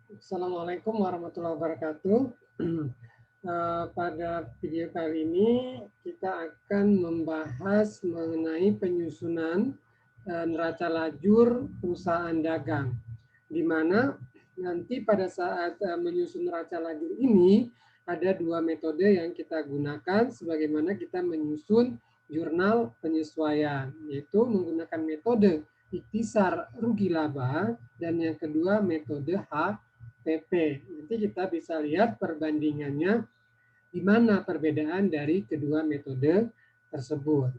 Assalamualaikum warahmatullahi wabarakatuh. Pada video kali ini kita akan membahas mengenai penyusunan neraca lajur perusahaan dagang, di mana nanti pada saat menyusun neraca lajur ini ada dua metode yang kita gunakan sebagaimana kita menyusun jurnal penyesuaian, yaitu menggunakan metode ikhtisar rugi laba dan yang kedua metode PP. Nanti kita bisa lihat perbandingannya di mana perbedaan dari kedua metode tersebut.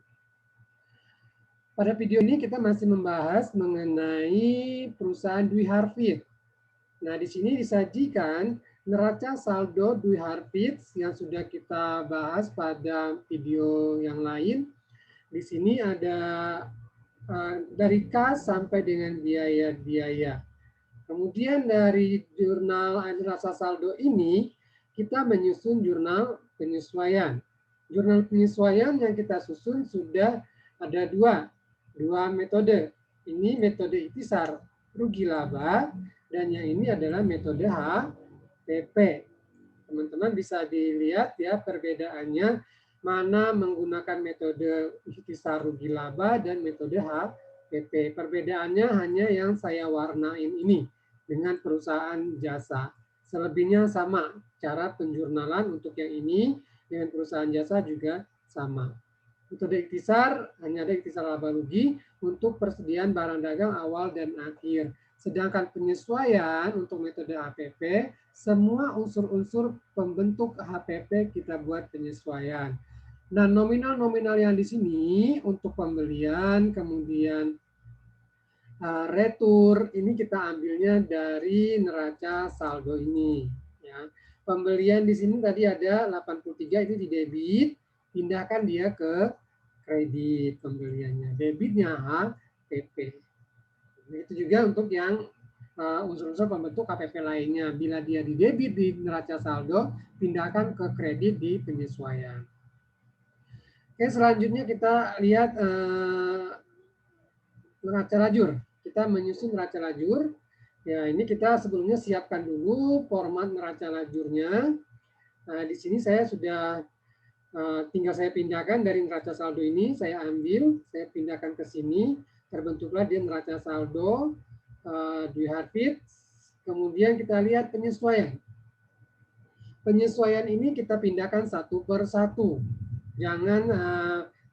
Pada video ini kita masih membahas mengenai perusahaan Dwi Harvit. Nah, di sini disajikan neraca saldo Dwi Harvit yang sudah kita bahas pada video yang lain. Di sini ada dari kas sampai dengan biaya-biaya. Kemudian dari jurnal neraca saldo ini, kita menyusun jurnal penyesuaian. Jurnal penyesuaian yang kita susun sudah ada dua metode. Ini metode ikhtisar rugi laba, dan yang ini adalah metode HPP. Teman-teman bisa dilihat ya perbedaannya, mana menggunakan metode ikhtisar rugi laba dan metode HPP. Perbedaannya hanya yang saya warnain ini dengan perusahaan jasa. Selebihnya sama, cara penjurnalan untuk yang ini dengan perusahaan jasa juga sama. Metode ikhtisar hanya ada ikhtisar laba rugi untuk persediaan barang dagang awal dan akhir. Sedangkan penyesuaian untuk metode HPP, semua unsur-unsur pembentuk HPP kita buat penyesuaian. Nah, nominal-nominal yang di sini untuk pembelian, kemudian retur ini kita ambilnya dari neraca saldo ini ya. Pembelian di sini tadi ada 83 itu di debit, pindahkan dia ke kredit pembeliannya. Debitnya HPP. Itu juga untuk yang unsur-unsur pembentuk KPP lainnya. Bila dia di debit di neraca saldo, pindahkan ke kredit di penyesuaian. Oke, selanjutnya kita lihat neraca lajur. Kita menyusun neraca lajur. Ya, ini kita sebelumnya siapkan dulu format neraca lajurnya. Nah, di sini saya sudah tinggal saya pindahkan dari neraca saldo ini, saya ambil, saya pindahkan ke sini, terbentuklah dia neraca saldo Dwi Harvit. Kemudian kita lihat penyesuaian. Penyesuaian ini kita pindahkan satu per satu. Jangan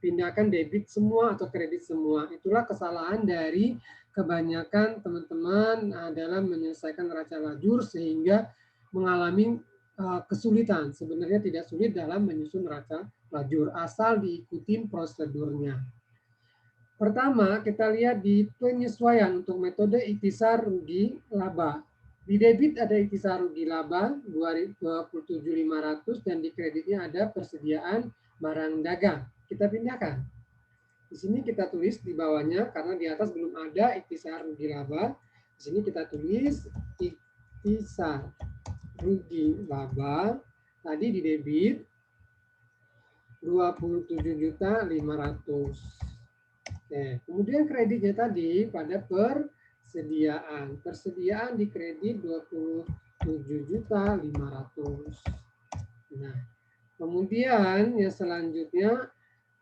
pindahkan debit semua atau kredit semua. Itulah kesalahan dari kebanyakan teman-teman dalam menyelesaikan neraca lajur sehingga mengalami kesulitan. Sebenarnya tidak sulit dalam menyusun neraca lajur, asal diikuti prosedurnya. Pertama, kita lihat di penyesuaian untuk metode ikhtisar rugi laba. Di debit ada ikhtisar rugi laba 27.500 dan di kreditnya ada persediaan barang dagang. Kita pindahkan. Di sini kita tulis di bawahnya karena di atas belum ada ikhtisar rugi laba. Di sini kita tulis ikhtisar rugi laba. Tadi di debit 27.500. Oke, kemudian kreditnya tadi pada persediaan. Persediaan di kredit 27.500. Nah, kemudian yang selanjutnya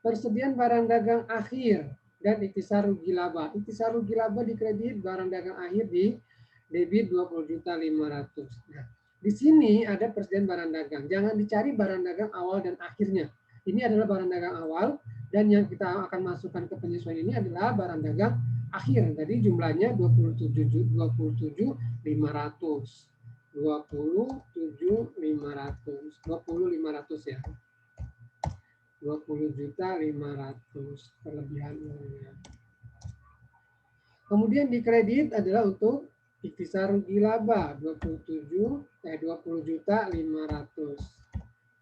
persediaan barang dagang akhir dan ikhtisar rugi laba. Ikhtisar rugi laba di kredit, barang dagang akhir di debit 20.500. Nah, di sini ada persediaan barang dagang. Jangan dicari barang dagang awal dan akhirnya. Ini adalah barang dagang awal dan yang kita akan masukkan ke penyesuaian ini adalah barang dagang akhir. Tadi jumlahnya 27.500. 20.500 ya. 20.500 kelebihan uangnya. Kemudian di kredit adalah untuk ikhtisar rugi laba 20.500.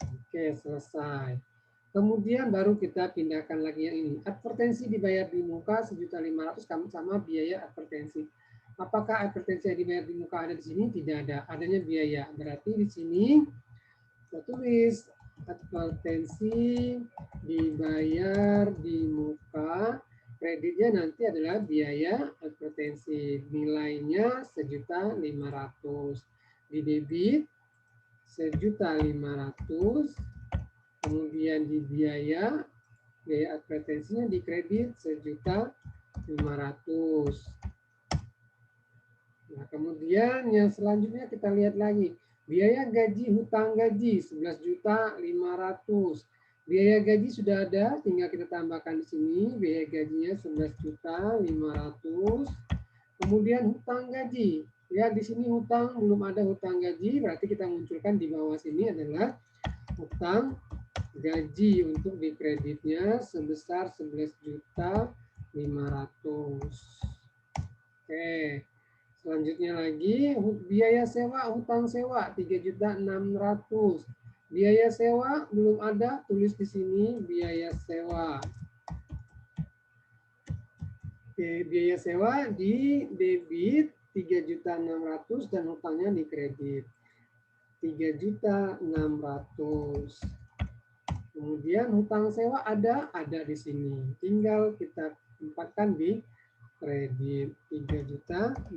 Oke, selesai. Kemudian baru kita pindahkan lagi yang ini. Advertensi dibayar di muka 1.500.000 sama biaya advertensi. Apakah advertensi yang dibayar di muka ada di sini? Tidak ada. Adanya biaya. Berarti di sini saya tulis advertensi dibayar di muka, kreditnya nanti adalah biaya advertensi, nilainya 1.500.000. di debit 1.500.000, kemudian di biaya advertensinya di kredit 1.500.000. Nah, kemudian yang selanjutnya kita lihat lagi, biaya gaji hutang gaji 11.500.000. Biaya gaji sudah ada, tinggal kita tambahkan di sini biaya gajinya 11.500.000. Kemudian hutang gaji, ya di sini hutang belum ada hutang gaji, berarti kita munculkan di bawah sini adalah hutang gaji untuk di kreditnya sebesar 11.500.000. Oke. Selanjutnya lagi biaya sewa hutang sewa 3.600.000. Biaya sewa belum ada, tulis di sini biaya sewa. Oke, biaya sewa di debit 3.600.000 dan hutangnya di kredit 3.600.000. Kemudian hutang sewa ada di sini. Tinggal kita tempatkan di kredit 3.600.000.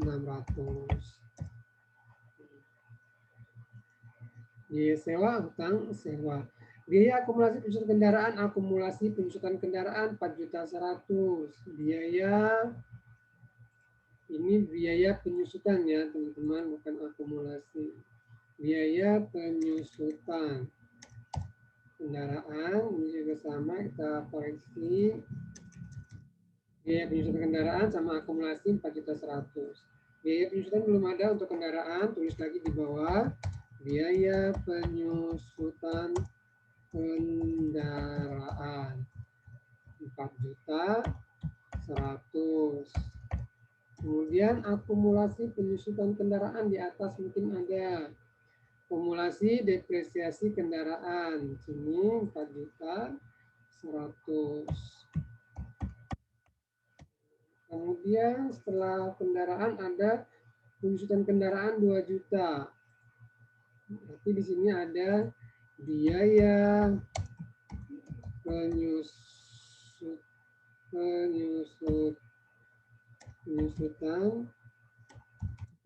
Biaya sewa, hutang sewa. Biaya akumulasi penyusutan kendaraan, akumulasi penyusutan kendaraan 4.100.000. Biaya ini biaya penyusutan ya teman-teman, bukan akumulasi. Biaya penyusutan kendaraan ini juga sama, kita koreksi. Biaya penyusutan kendaraan sama akumulasi 4.100.000. Biaya penyusutan belum ada untuk kendaraan, tulis lagi di bawah. Biaya penyusutan kendaraan 4.100.000. Kemudian akumulasi penyusutan kendaraan di atas mungkin ada. Akumulasi depresiasi kendaraan sini 4.100.000. Kemudian setelah kendaraan ada penyusutan kendaraan 2 juta. Berarti di sini ada biaya penyusutan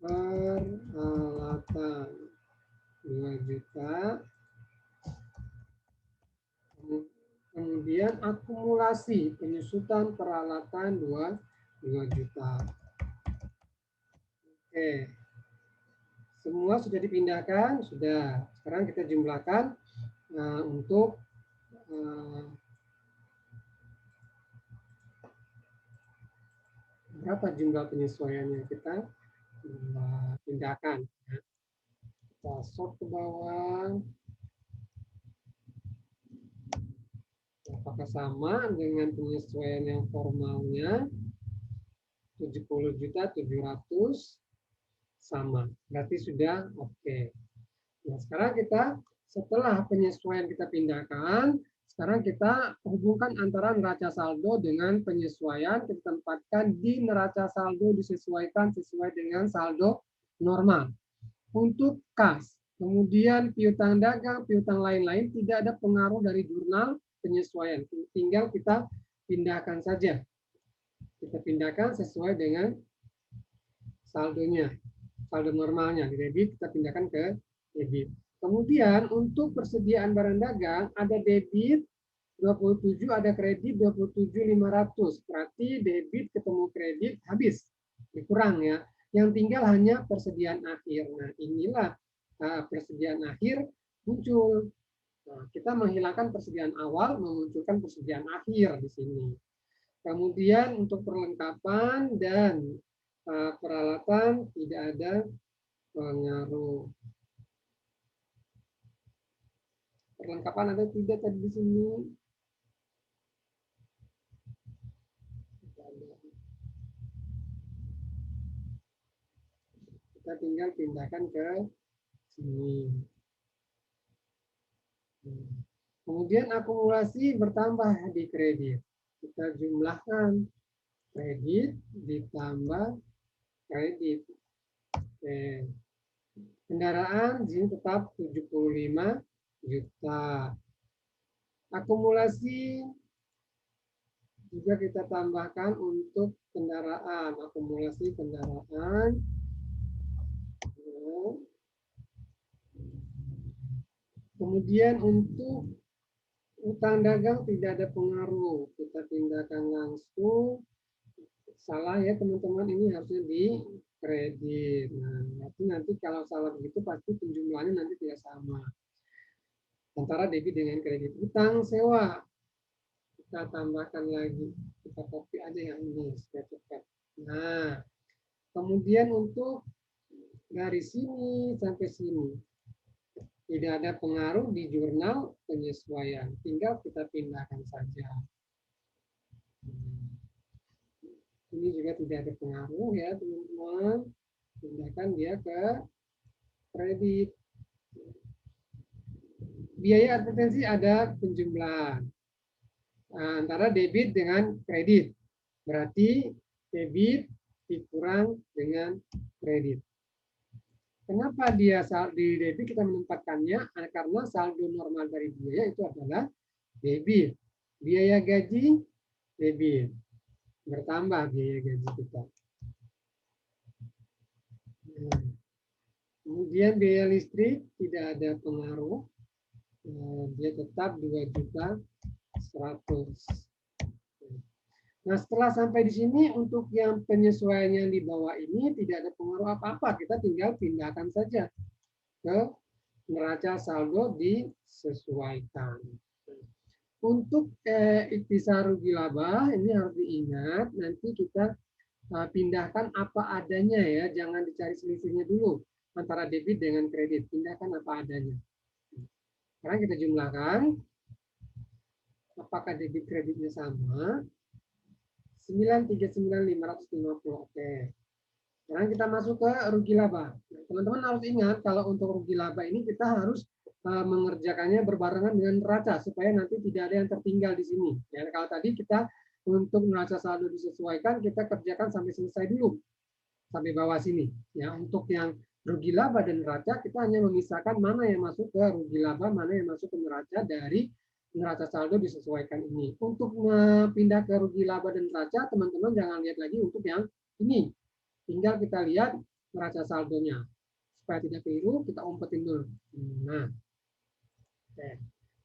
peralatan 2 juta. Kemudian akumulasi penyusutan peralatan 2 juta. Oke. Semua sudah dipindahkan, sudah. Sekarang kita jumlahkan untuk berapa jumlah penyesuaiannya kita pindahkan. Kita sort ke bawah. Apakah sama dengan penyesuaian yang formalnya 70.700.000? Sama, berarti sudah oke. Nah, sekarang kita setelah penyesuaian kita pindahkan, sekarang kita hubungkan antara neraca saldo dengan penyesuaian, kita tempatkan di neraca saldo disesuaikan sesuai dengan saldo normal. Untuk kas, kemudian piutang dagang, piutang lain-lain tidak ada pengaruh dari jurnal penyesuaian. Tinggal kita pindahkan saja. Kita pindahkan sesuai dengan saldonya. Saldo normalnya di debit kita pindahkan ke debit. Kemudian untuk persediaan barang dagang ada debit 27, ada kredit 27.500. Berarti debit ketemu kredit habis, dikurang ya. Yang tinggal hanya persediaan akhir. Nah, inilah persediaan akhir muncul. Nah, kita menghilangkan persediaan awal, memunculkan persediaan akhir di sini. Kemudian untuk perlengkapan dan peralatan tidak ada pengaruh. Perlengkapan ada tidak tadi di sini? Kita tinggal pindahkan ke sini. Kemudian akumulasi bertambah di kredit. Kita jumlahkan kredit ditambah kredit. Oke. Kendaraan di sini tetap 75 juta. Akumulasi juga kita tambahkan untuk kendaraan. Akumulasi kendaraan Kemudian untuk utang dagang tidak ada pengaruh. Kita pindahkan langsung. Salah ya teman-teman, ini harusnya di kredit. Nah, nanti kalau salah begitu pasti penjumlahannya nanti tidak sama. Antara debit dengan kredit. Utang sewa. Kita tambahkan lagi. Kita copy aja yang ini supaya cepat. Nah, kemudian untuk dari sini sampai sini tidak ada pengaruh di jurnal penyesuaian. Tinggal kita pindahkan saja. Ini juga tidak ada pengaruh ya teman-teman. Pindahkan dia ke kredit. Biaya advertensi ada penjumlahan antara debit dengan kredit. Berarti debit dikurang dengan kredit. Kenapa dia di debit kita menempatkannya? Karena saldo normal dari biaya itu adalah debit. Biaya gaji debit. Bertambah biaya gaji kita. Kemudian biaya listrik tidak ada pengaruh. Dia tetap 2.100.000. Nah, setelah sampai di sini untuk yang penyesuaian yang di bawah ini tidak ada pengaruh apa-apa. Kita tinggal pindahkan saja ke neraca saldo disesuaikan. Untuk ikhtisar rugi laba ini harus diingat, nanti kita pindahkan apa adanya ya, jangan dicari selisihnya dulu antara debit dengan kredit. Pindahkan apa adanya. Sekarang kita jumlahkan apakah debit kreditnya sama. 939.550. Oke. Sekarang kita masuk ke rugi laba. Teman-teman harus ingat kalau untuk rugi laba ini kita harus mengerjakannya berbarengan dengan neraca supaya nanti tidak ada yang tertinggal di sini. Ya, kalau tadi kita untuk neraca saldo disesuaikan kita kerjakan sampai selesai dulu sampai bawah sini. Ya, untuk yang rugi laba dan neraca kita hanya memisahkan mana yang masuk ke rugi laba, mana yang masuk ke neraca dari neraca saldo disesuaikan ini. Untuk pindah ke rugi laba dan neraca, teman-teman jangan lihat lagi untuk yang ini. Tinggal kita lihat neraca saldonya. Supaya tidak keliru, kita umpetin dulu. Nah, oke.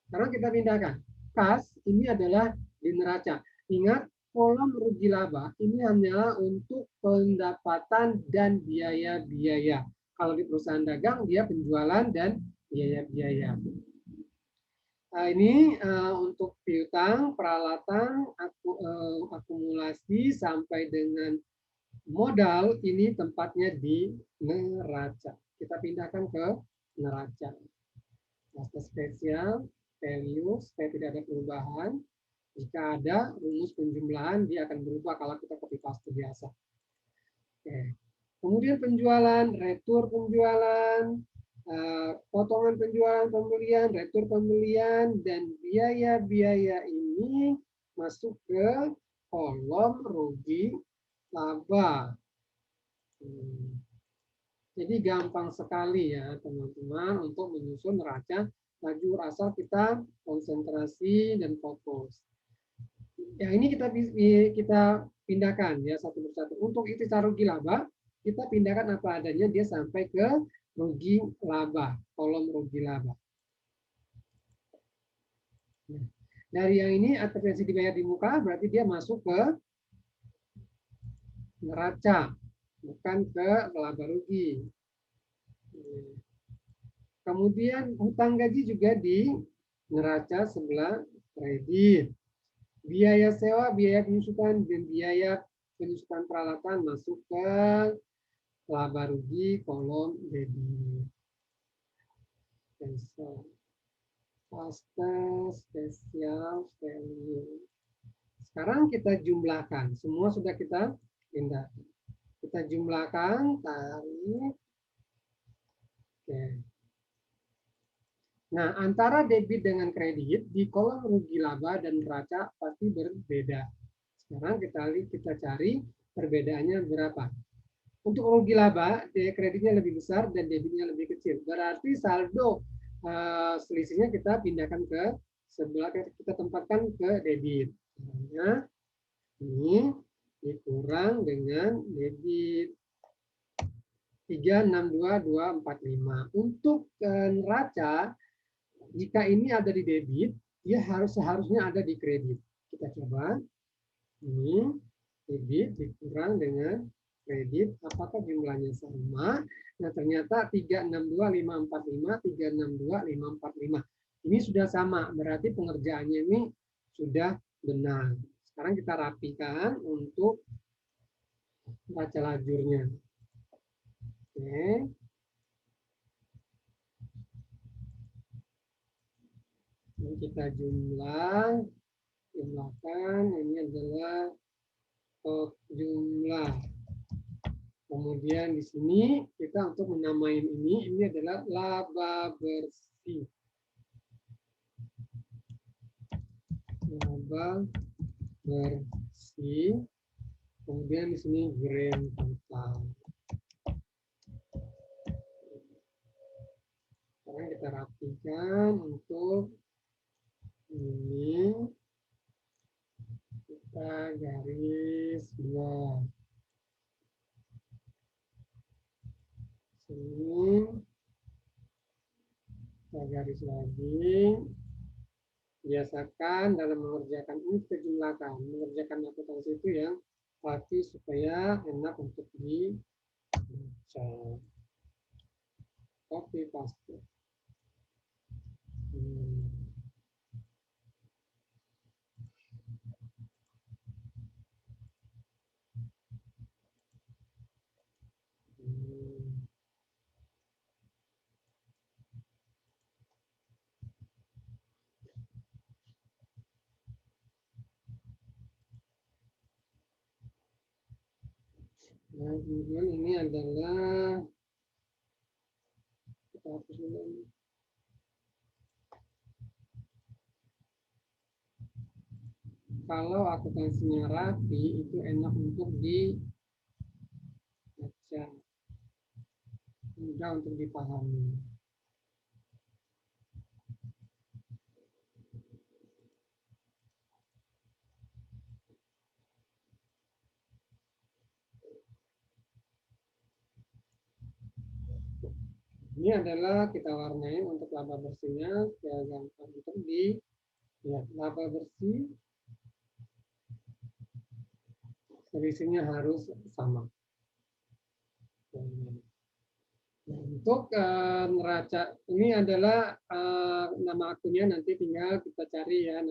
Sekarang kita pindahkan. Kas ini adalah di neraca. Ingat, kolom rugi laba ini hanyalah untuk pendapatan dan biaya-biaya. Kalau di perusahaan dagang, dia penjualan dan biaya-biaya. Ini untuk piutang, peralatan, akumulasi sampai dengan modal ini tempatnya di neraca. Kita pindahkan ke neraca. Data spesial, value, supaya tidak ada perubahan. Jika ada rumus penjumlahan, dia akan berubah kalau kita copy paste biasa. Oke. Kemudian penjualan, retur penjualan, potongan penjualan pembelian, retur pembelian, dan biaya-biaya ini masuk ke kolom rugi laba. Jadi gampang sekali ya teman-teman untuk menyusun neraca lajur asal kita konsentrasi dan fokus. Yang ini kita pindahkan ya satu persatu. Untuk ikhtisar rugi laba kita pindahkan apa adanya, dia sampai ke rugi laba, kolom rugi laba. Nah, dari yang ini advertensi dibayar di muka berarti dia masuk ke neraca, bukan ke laba rugi. Kemudian hutang gaji juga di neraca sebelah kredit. Biaya sewa, biaya penyusutan, dan biaya penyusutan peralatan masuk ke laba rugi kolom debit. Spesial value. Sekarang kita jumlahkan. Semua sudah kita pindahkan. Kita jumlahkan tarif. Oke. Nah, antara debit dengan kredit di kolom rugi laba dan neraca pasti berbeda. Sekarang kita cari perbedaannya berapa. Untuk rugi laba, kreditnya lebih besar dan debitnya lebih kecil. Berarti saldo selisihnya kita pindahkan ke sebelah, kita tempatkan ke debit. Nah, ini dikurang dengan debit 362.245. Untuk neraca Jika ini ada di debit, dia seharusnya ada di kredit. Kita coba. Ini debit dikurang dengan kredit, apakah jumlahnya sama? Nah, ternyata 362.545, 362.545. Ini sudah sama, berarti pengerjaannya ini sudah benar. Sekarang kita rapikan untuk baca lajurnya. Oke. Ini kita jumlahkan, ini adalah jumlah. Kemudian di sini kita untuk menamain ini adalah laba bersih. Laba bersih. Kemudian di sini grand total. Sekarang kita rapikan untuk ini. Kita garis 2. Sini kita garis lagi. Biasakan dalam mengerjakan ini kita jumlahkan. Mengerjakan akuntansi itu yang pasti supaya enak untuk dibaca. Copy paste. Nah, kemudian ini adalah kita hapus dulu ini. Kalau akuntansinya rapi itu enak untuk dibaca, mudah untuk dipahami. Ini adalah kita warnai untuk laba bersihnya supaya gampang untuk dilihat. Laba bersih selisihnya harus sama. Nah, untuk neraca ini adalah nama akunnya, nanti tinggal kita cari ya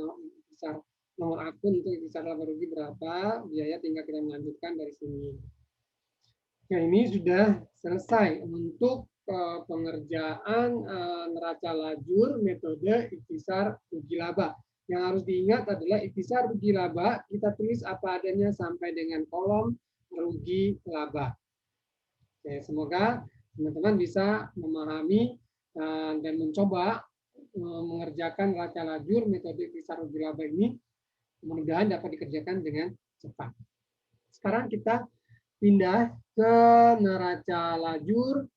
nomor akun untuk besar laba rugi berapa, biaya tinggal kita melanjutkan dari sini. Nah, ini sudah selesai untuk pengerjaan neraca lajur metode ikhtisar rugi laba. Yang harus diingat adalah ikhtisar rugi laba kita tulis apa adanya sampai dengan kolom rugi laba. Oke, semoga teman-teman bisa memahami dan mencoba mengerjakan neraca lajur metode ikhtisar rugi laba ini. Mudah-mudahan dapat dikerjakan dengan cepat. Sekarang kita pindah ke neraca lajur.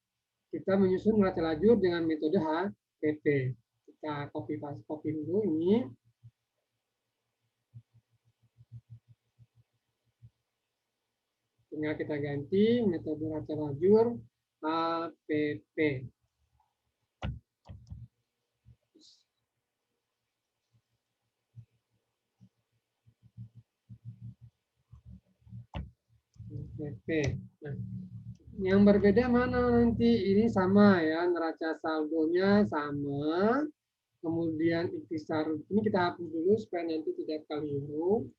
Kita menyusun neraca lajur dengan metode HPP. Kita copy dulu ini. Tinggal kita ganti metode neraca lajur HPP. HPP. Nah, yang berbeda mana nanti? Ini sama ya, neraca saldonya sama. Kemudian ikhtisar, ini kita hapus dulu supaya nanti tidak keliru.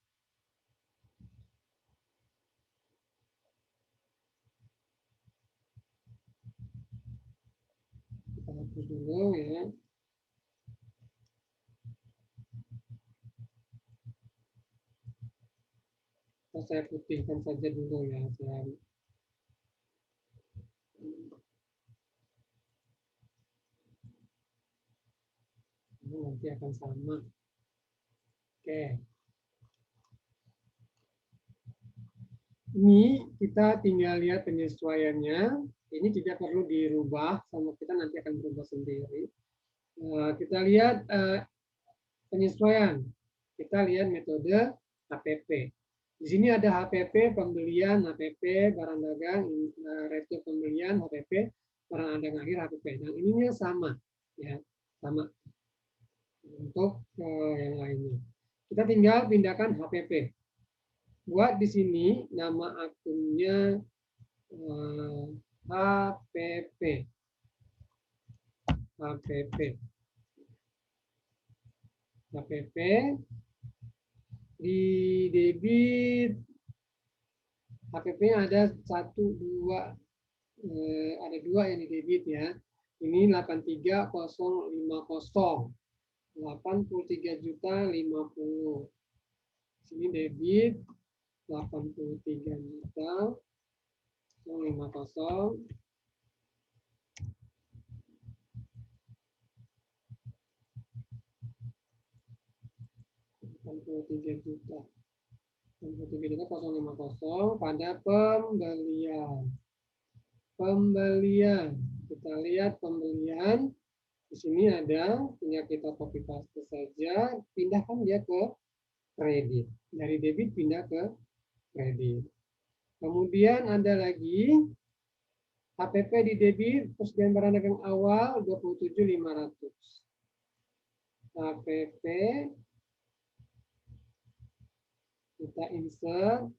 Kita hapus dulu ya. Saya putihkan saja dulu ya. Ini nanti akan sama. Oke. Ini kita tinggal lihat penyesuaiannya. Ini tidak perlu dirubah, sama kita nanti akan berubah sendiri. Kita lihat penyesuaian. Kita lihat metode HPP. Di sini ada HPP pembelian, HPP barang dagang, retur pembelian, HPP barang dagang akhir, HPP. Dan ininya sama, ya, sama. untuk yang lainnya. Kita tinggal pindahkan HPP. Buat di sini nama akunnya HPP. HPP di debit HPP ada 1, 2, ada 2 yang di debit ya. Ini 83050. 83.050. Sini debit 83.050. 83 juta. 83.050 pada pembelian. Kita lihat pembelian. Di sini ada, punya kita copy paste saja, pindahkan dia ke kredit. Dari debit pindah ke kredit. Kemudian ada lagi HPP di debit, persediaan barang dagang awal 27.500. HPP kita insert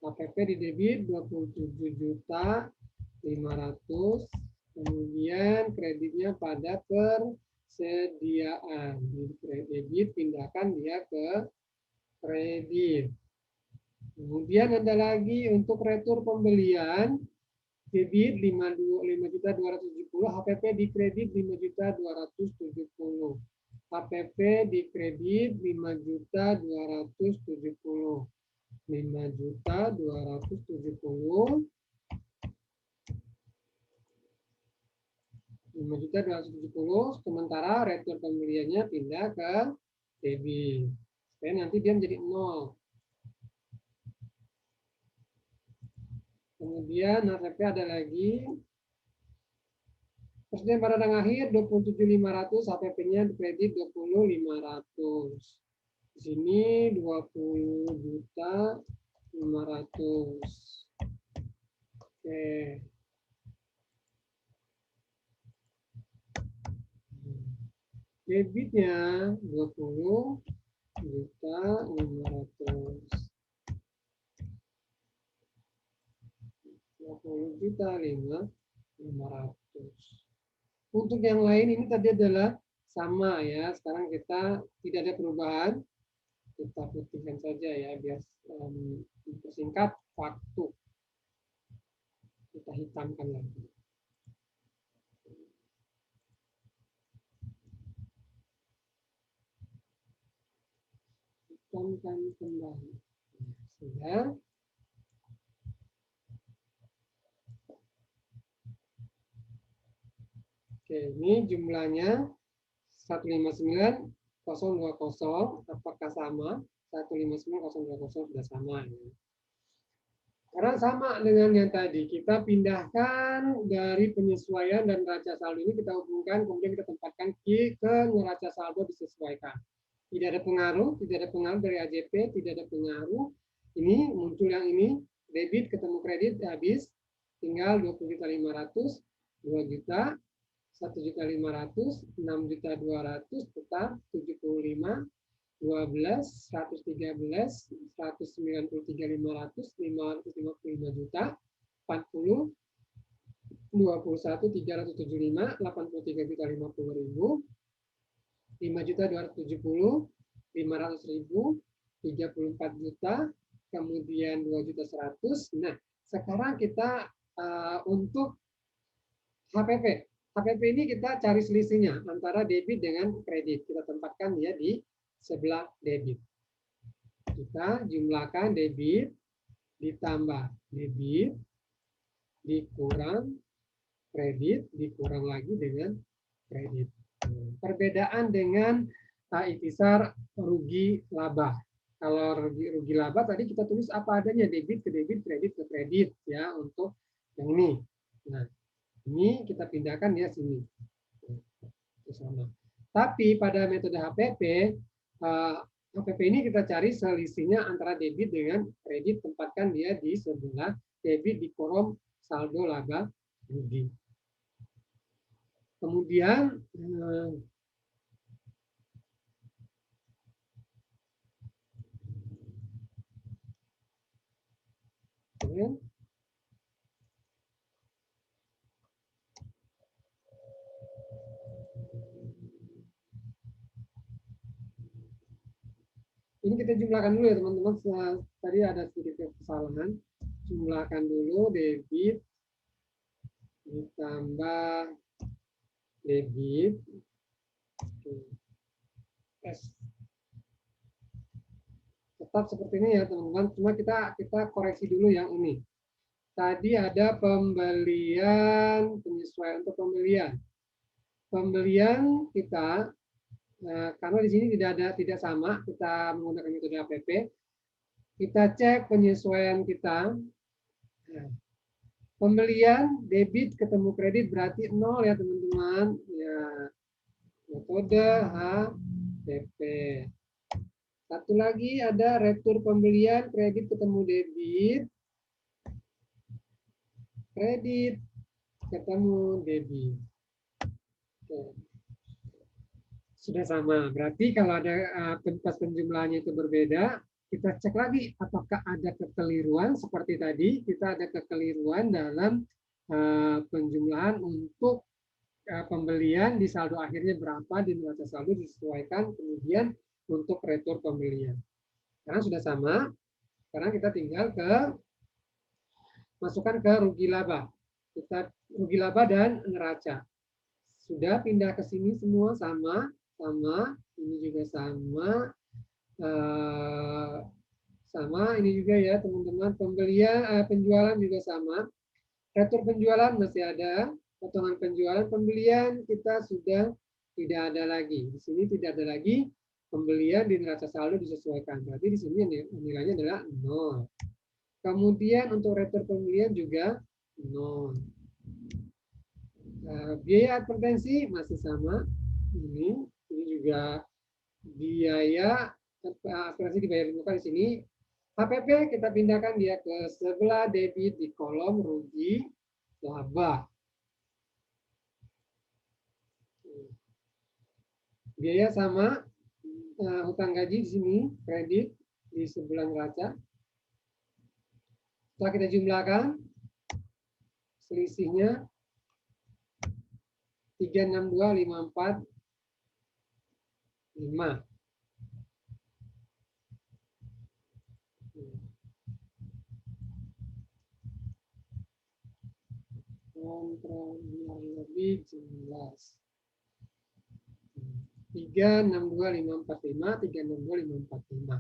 HPP di debit 27.500. Kemudian kreditnya pada persediaan. Di debit pindahkan dia ke kredit. Kemudian ada lagi untuk retur pembelian debit 5.270, HPP di kredit 5.270. HPP di kredit 5.270. 5.270. 5.270, sementara retur pembeliannya pindah ke debit. Supaya nanti dia menjadi 0. Kemudian HPP ada lagi persediaan barang dagang akhir 27.500, HPP-nya di kredit 20.500. Di sini 20.500. Oke. Debitnya 20.500. 20.500. Untuk yang lain ini tadi adalah sama ya. Sekarang kita tidak ada perubahan. Kita putihkan saja ya biar mempersingkat waktu. Kita hitamkan lagi. Hitamkan kembali. Sudah. Oke, ini jumlahnya 159.020. Apakah sama? 159.020 sudah sama. Ya. Karena sama dengan yang tadi, kita pindahkan dari penyesuaian dan neraca saldo ini kita hubungkan, kemudian kita tempatkan ke neraca saldo disesuaikan. Tidak ada pengaruh dari AJP, tidak ada pengaruh. Ini muncul yang ini, debit ketemu kredit habis, tinggal 20.500, 2 juta, 1.500.000, 6.200.000 tetap 75, 12, 113, 193.500, 555 juta, 40, 21, 375, 83.050.000, 5.270, 500.000, 34 juta, kemudian 2.100.000. Nah, sekarang kita untuk HPP. HPP ini kita cari selisihnya antara debit dengan kredit. Kita tempatkan dia di sebelah debit. Kita jumlahkan debit ditambah debit dikurang kredit dikurang lagi dengan kredit. Perbedaan dengan ikhtisar rugi laba. Kalau rugi laba tadi kita tulis apa adanya, debit ke debit, kredit ke kredit ya untuk yang ini. Nah, ini kita pindahkan dia sini. Sama. Tapi pada metode HPP, HPP ini kita cari selisihnya antara debit dengan kredit, tempatkan dia di sebelah debit di kolom saldo laba rugi. Kemudian Oke. Ini kita jumlahkan dulu ya teman-teman. Tadi ada sedikit kesalahan. Jumlahkan dulu debit ditambah debit S. Tetap seperti ini ya teman-teman. Cuma kita koreksi dulu yang ini. Tadi ada pembelian, penyesuaian untuk pembelian. Pembelian kita, karena di sini tidak sama, kita menggunakan metode APP. Kita cek penyesuaian kita. Nah, pembelian debit ketemu kredit berarti 0 ya teman-teman. Ya, metode HPP. Satu lagi ada retur pembelian kredit ketemu debit. Kredit ketemu debit. Oke. Sudah sama. Berarti kalau ada pas penjumlahannya itu berbeda, kita cek lagi apakah ada kekeliruan seperti tadi. Kita ada kekeliruan dalam penjumlahan untuk pembelian di saldo akhirnya berapa, di neraca saldo disesuaikan kemudian untuk retur pembelian. Karena sudah sama, sekarang kita tinggal masukkan ke rugi laba. Kita rugi laba dan neraca. Sudah pindah ke sini semua sama, ini juga sama, ini juga ya teman-teman. Penjualan juga sama. Retur penjualan masih ada, potongan penjualan. Pembelian kita sudah tidak ada lagi. Di sini tidak ada lagi. Pembelian di neraca saldo disesuaikan. Berarti di sini nilainya adalah 0. Kemudian untuk retur pembelian juga 0. Biaya advertensi masih sama. Ini juga biaya advertensi dibayar muka di sini. HPP kita pindahkan dia ke sebelah debit di kolom rugi laba. Biaya sama, hutang gaji di sini, kredit di sebelah neraca. Setelah kita jumlahkan, selisihnya 362.545. Kontrol yang lebih jelas. 362.545, 362.545.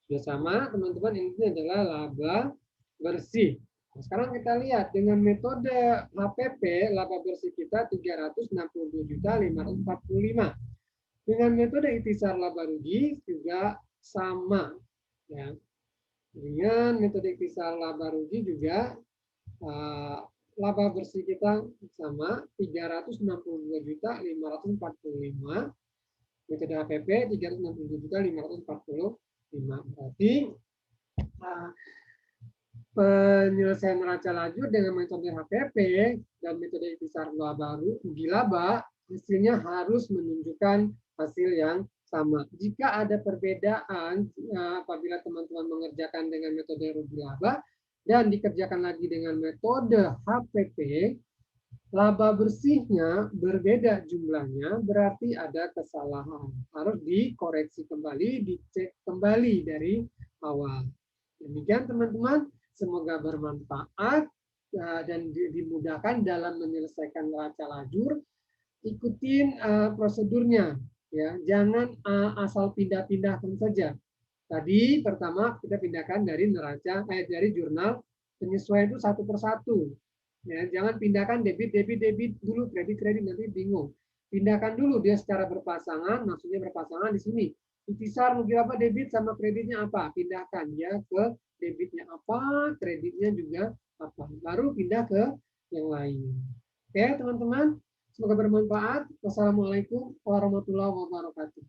Sudah sama, teman-teman, ini adalah laba bersih. Nah, sekarang kita lihat dengan metode HPP, laba bersih kita 362.545. Dengan metode ikhtisar laba rugi juga sama. Ya. Dengan metode ikhtisar laba rugi juga laba bersih kita sama 362.545. Metode HPP 362.545. Berarti penyelesaian neraca lajur dengan metode HPP dan metode ikhtisar laba rugi laba hasilnya harus menunjukkan hasil yang sama. Jika ada perbedaan apabila teman-teman mengerjakan dengan metode rugi laba dan dikerjakan lagi dengan metode HPP, laba bersihnya berbeda jumlahnya, berarti ada kesalahan. Harus dikoreksi kembali, dicek kembali dari awal. Demikian teman-teman, semoga bermanfaat dan dimudahkan dalam menyelesaikan neraca lajur. Ikutin prosedurnya, ya. Jangan asal pindah-pindahkan saja. Tadi pertama kita pindahkan dari neraca, dari jurnal penyesuaian itu satu persatu. Ya, jangan pindahkan debit dulu, kredit nanti bingung. Pindahkan dulu dia secara berpasangan, maksudnya berpasangan di sini. Ikhtisar rugi laba debit sama kreditnya apa? Pindahkan ya ke debitnya apa, kreditnya juga apa. Baru pindah ke yang lain. Oke, teman-teman. Semoga bermanfaat. Wassalamualaikum warahmatullahi wabarakatuh.